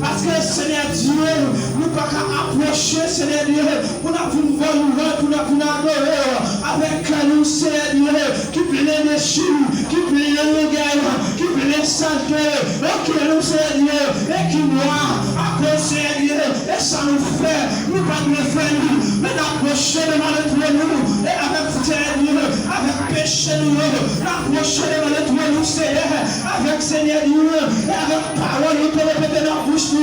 Parce que Seigneur Dieu, nous ne pouvons pas Seigneur Dieu, pour nous voir, pour nous adorer, avec nous, Seigneur Dieu, qui plein de chou, qui plein de guerre, qui plein de santé, et qui nous, Seigneur Dieu, et qui noie, à cause, Seigneur Dieu, et ça nous fait, nous pas nous faire, mais d'approcher devant le trône, et avec, Seigneur Dieu, avec péché, nous, d'approcher devant le trône, Seigneur, avec, Seigneur Dieu, et avec parole, nous pouvons répéter dans la bouche,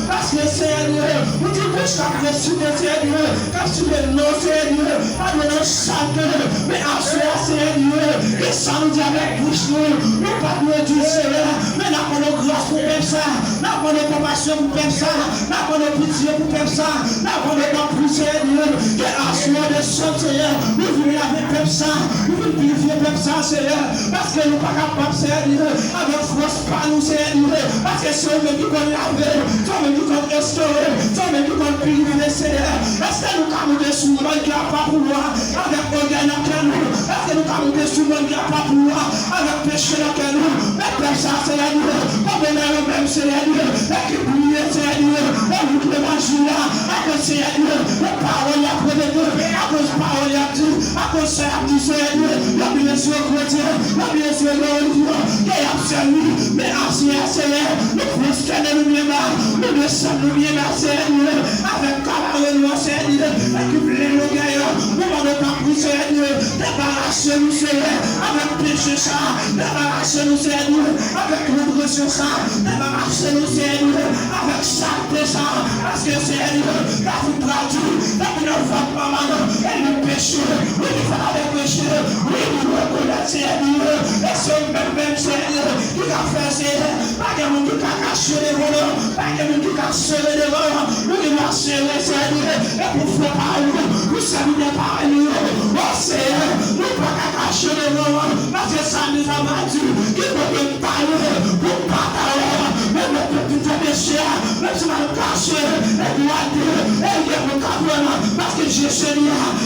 parce que, Seigneur Dieu, nous disons que ça précise, Seigneur Dieu, car tu es non, Seigneur Dieu, pas de notre chacun, mais à soi, Seigneur Dieu, et ça nous dit avec bouche, nous pas nous dire, Seigneur, mais nous avons grâce pour faire ça, nous avons compassion pour faire ça, nous avons pitié pour faire ça, nous avons temps pour Seigneur Dieu, et à soi de son Seigneur, nous voulons avec faire ça, nous voulons purifier faire ça, Seigneur, parce que nous ne sommes pas capables, Seigneur Dieu, avec force par nous, Seigneur Dieu, parce que c'est eux qui vont laver, c'est eux qui vont restaurer, c'est eux qui vont purifier, Seigneur, est-ce que nous avons des souverains qui n'ont pas pouvoir, avec orgueil dans nous, est-ce que nous avons des souverains qui n'ont pas pouvoir, avec péché dans nous, mais comme ça, Seigneur Dieu, comme on a eux-mêmes, Seigneur Dieu, et qui brillent, Seigneur Dieu, et vous qui magie là, à cause, Seigneur Dieu, la parole a prédété, à cause parole a dit, à cause ça a dit, Seigneur Dieu, la blessure chrétien, la blessure de Dieu, qui a observé, mais ancien, Seigneur, nous prosternons nous bien là, nous descendons nous bien là, Seigneur Dieu, avec camarade, Seigneur Dieu, et qui plaît le gaillard, nous allons pas pour Seigneur Dieu, débarrassez-nous, Seigneur, avec péché ça, débarrassez-nous, Seigneur Dieu, avec l'oppression ça, débarrassez-nous, Seigneur Dieu, avec saleté ça, parce que Seigneur Dieu, la vie gratuite, la vie ne va pas mal, et le péché, oui, il faut avec péché, oui, nous reconnaissons, Seigneur Dieu, et c'est même, Seigneur Dieu, qui a fait, Seigneur, pas que nous qui a caché les voleurs, pas que nous qui a serré les voleurs, nous qui a serré, Seigneur Dieu, et pour faire par nous, nous sommes des par nous, oh Seigneur, nous pas qu'à cacher les voleurs, parce que ça nous a battu, qui peut nous parler, pour parler, mais nous peut tout faire péché, même si nous cacher, et nous et nous capons, parce que Jésus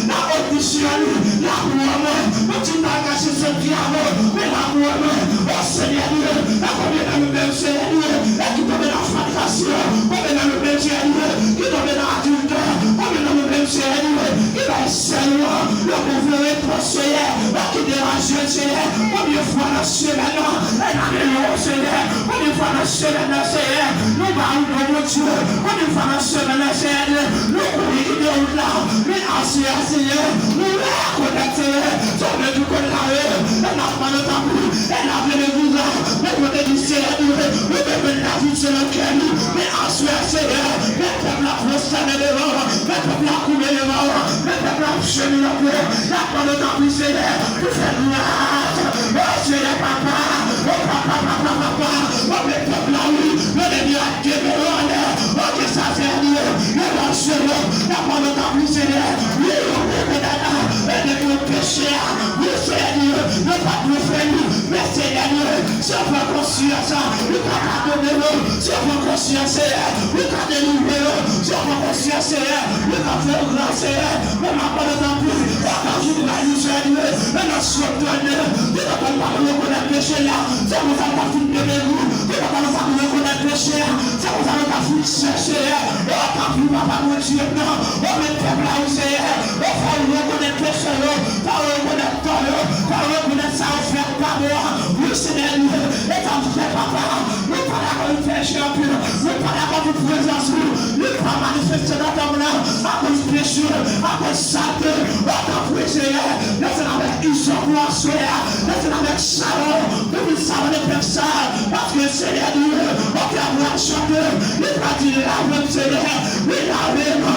la officiel, la gloire, nous tu n'as caché ce diable, mais la gloire, oh Seigneur, la combien de nous-mêmes, Seigneur, et qui tombe dans la frustration, combien de nous-mêmes, Seigneur, qui tombe dans l'adultère, combien de nous-mêmes, Seigneur, qui va Seigneur, le gouvernement est conseiller, qui dérange, Seigneur, combien de fois dans ce semaine, et dans les lois, Seigneur, combien de fois dans ce semaine, Seigneur, nous parlons de notre Dieu, combien de fois dans ce semaine, Seigneur, nous courir de là, mais ancien, Seigneur, nous les connecter, tomber du côté là, et n'a pas de tabou, et n'a pas de visa, mais côté du Seigneur, nous devons la vie sur le cœur, mais ancien, Seigneur, mais comme la prosterne devant, mais comme la coulée devant, mais comme la chemin la paix, n'a pas de tabou, Seigneur, pour faire grâce, oh Seigneur, papa, oh mais comme la oui, mais les dieux à Dieu, oh que ça fait Dieu, mais la Seigneur, n'a pas de tabou, Seigneur, oui, et de nos péchés, oui, Seigneur, ne pas nous faire, mais Seigneur, si on prend conscience, nous pas donner l'eau, si on prend conscience, nous pas délivrer, si on prend conscience, nous pas faire grâce, mais ma part de temps plus, quand je dois nous Seigneur, mais nous sommes donnés, nous ne pouvons pas reconnaître péché là, ça vous a pas fini de nous, nous ne pouvons pas reconnaître péché, ça vous a pas fini de chercher, oh, tant pis, papa, mon Dieu, non, oh, mais peuple là, où c'est, oh, faut reconnaître péché, faut reconnaître toi, faut reconnaître ça, faire pas moi, oui, Seigneur, et quand tu fais papa, nous pas là comme péché, nous pas là comme présence, nous pas manifester dans ton là, à cause péché, à cause saleté, à cause péché, laissez avec isolement, laissez avec savon, nous savons les personnes, parce que Seigneur Dieu, on peut avoir chanté, il va dire la même Seigneur, oui, lavez-moi,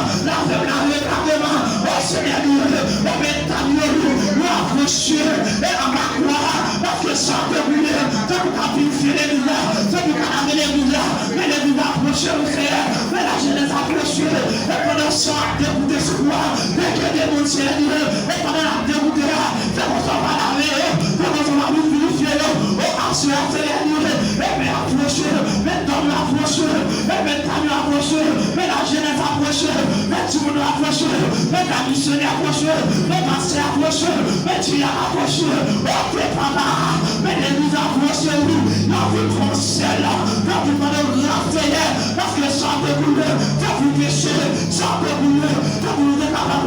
oh Seigneur Dieu, on met ta mieux, nous approcher, et on va croire, parce que ça peut brûler, c'est pour qu'on purifie les visages, c'est pour qu'on amène les visages, mais les visages approchés au Seigneur, mais la jeunesse approchée, et pendant ça, dégoûter ce roi, mais que des bons Seigneur Dieu, et pendant la dégoûter, c'est pour ça qu'on va laver, c'est pour ça qu'on va nous purifier, oh, assurer Seigneur Dieu, et mais approcher, mais d'homme approcher, et mais ta mieux approcher, mais la jeunesse approcher, mais tout le monde approcher, mais la missionnaire approcher, mais ma sœur approcher, mais tu as approché, oh, t'es papa, mais l'église approcher, oui, non, vous foncez là, non, vous pas de grâce, parce que ça peut brûler, ça peut pécher, ça peut brûler,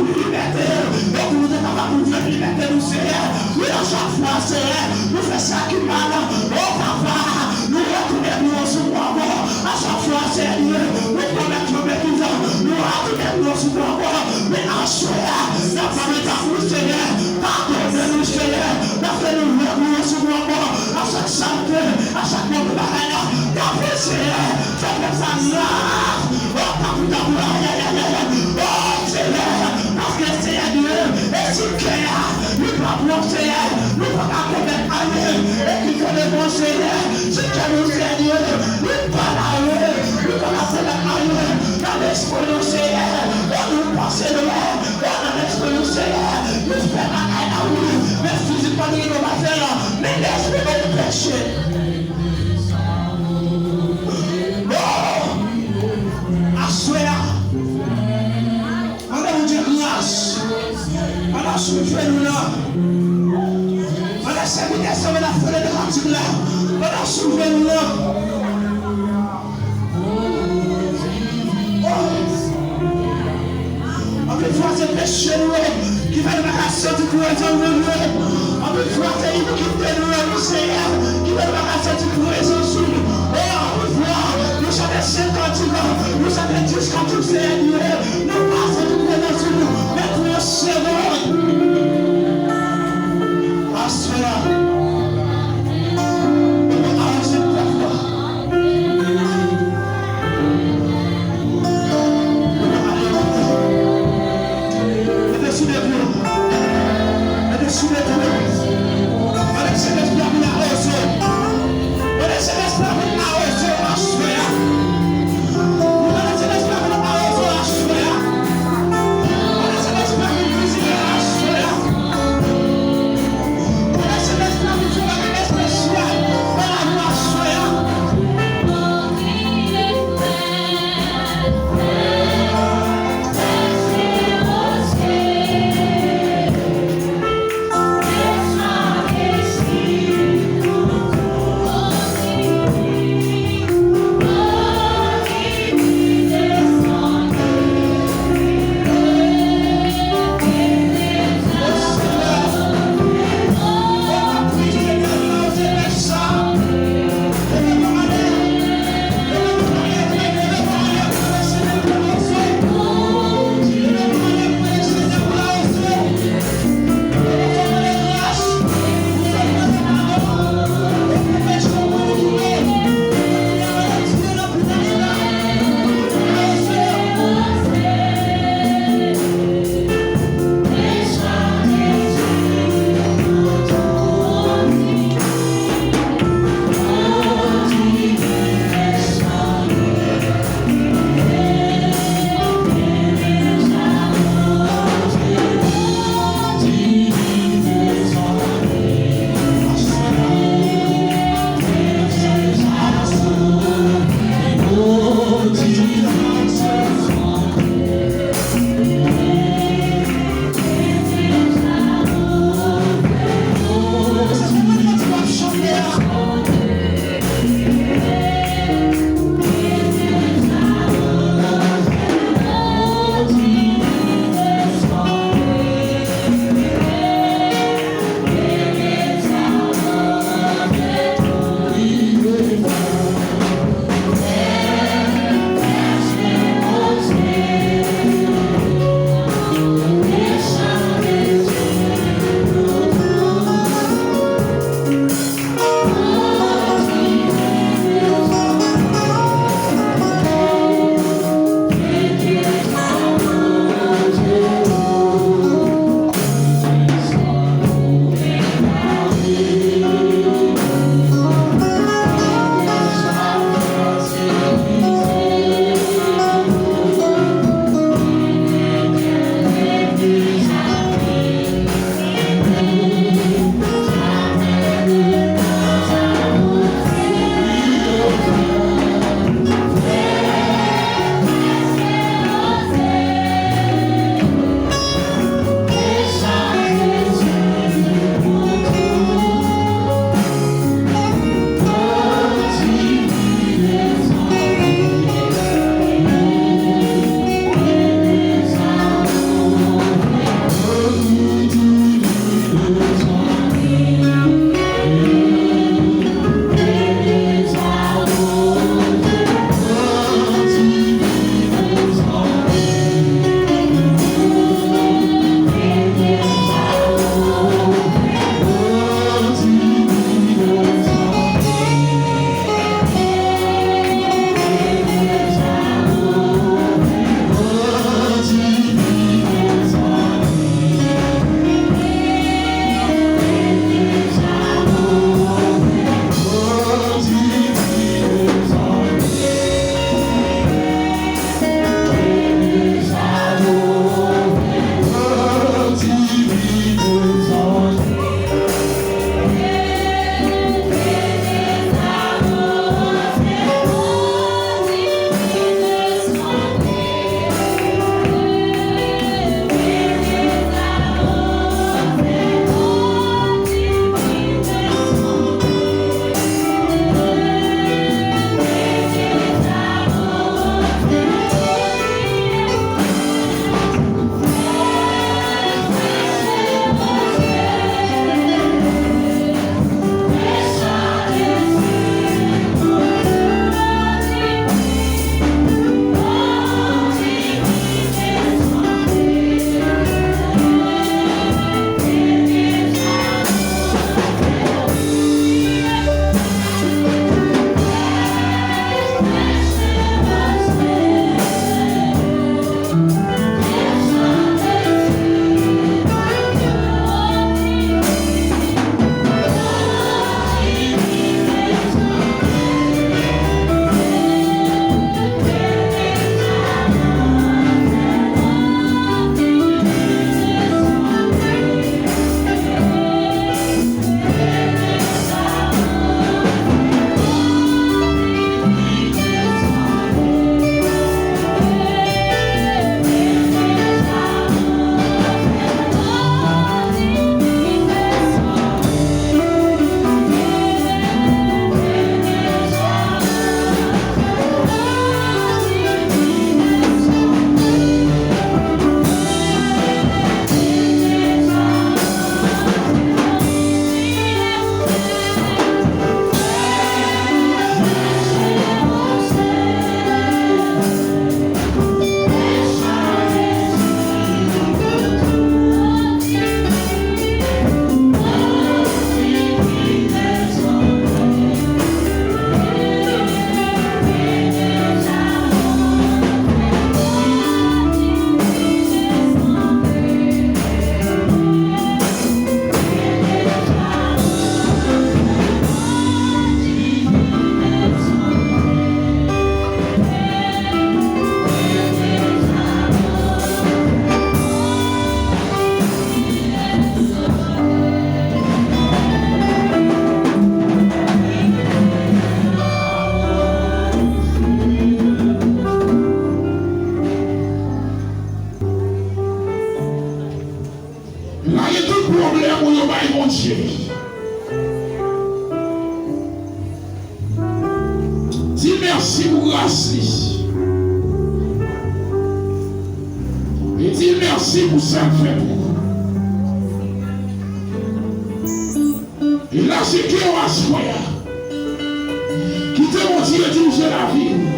de liberté. Et pour nous être capables de vivre liberté, nous, Seigneur. Oui, à chaque fois, Seigneur, nous faisons ça qui mal. Oh, papa, nous retournons sur moi. À chaque fois, Seigneur, nous promettons de tout ça. Nous retournons sur moi. Mais en soi, la famille t'a fait, Seigneur. Pardonne-nous, Seigneur. La famille nous retournons sur moi. À chaque santé, à chaque moment de la haine. Ta fait, Seigneur. Fais comme ça, là. Oh, papa, oh, Seigneur. Parce que Seigneur Dieu, et si Seigneur, nous parlons, Seigneur, nous ne pouvons pas commettre à eux, et qui connaît mon Seigneur, si que nous, Seigneur, nous parlons à eux, nous commençons à eux, dans l'esprit du Seigneur, dans nous pensons de l'air, dans l'esprit du Seigneur, nous faisons la haine à eux, mais physiquement nous ne pas faire, mais l'esprit va nous pécher. Oh, à soi. On a souffert nous là. On a servi des hommes, on a fait des pratiques là. On a souffert nous là. On peut voir ces péchés nous qui veulent me casser du courage nous. On peut voir ces livres qui veulent nous Seigneur, qui veulent me casser du courage nous. On peut voir, nous sommes 50 ans, nous sommes 10 quand nous Seigneur. Nous passons du courage sur nous. Mais pour Seigneur. Let's mon Dieu. Dis merci pour grâce. Et dis merci pour ça que fait pour vous. Et là, c'est qui on va se faire. Quittez mon Dieu et diriger la vie.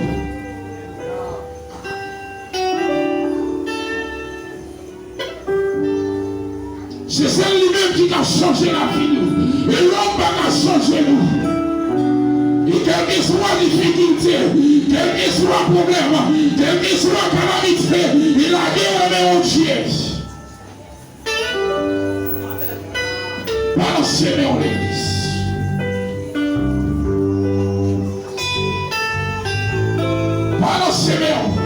C'est celle lui-même qui a changé la vie. Et l'homme va changer nous. Et quelle que soit la difficulté, quel que soit le problème, quelle que soit la calamité, il a guéri mon Dieu. Balancez-le en l'église. Balancez-le.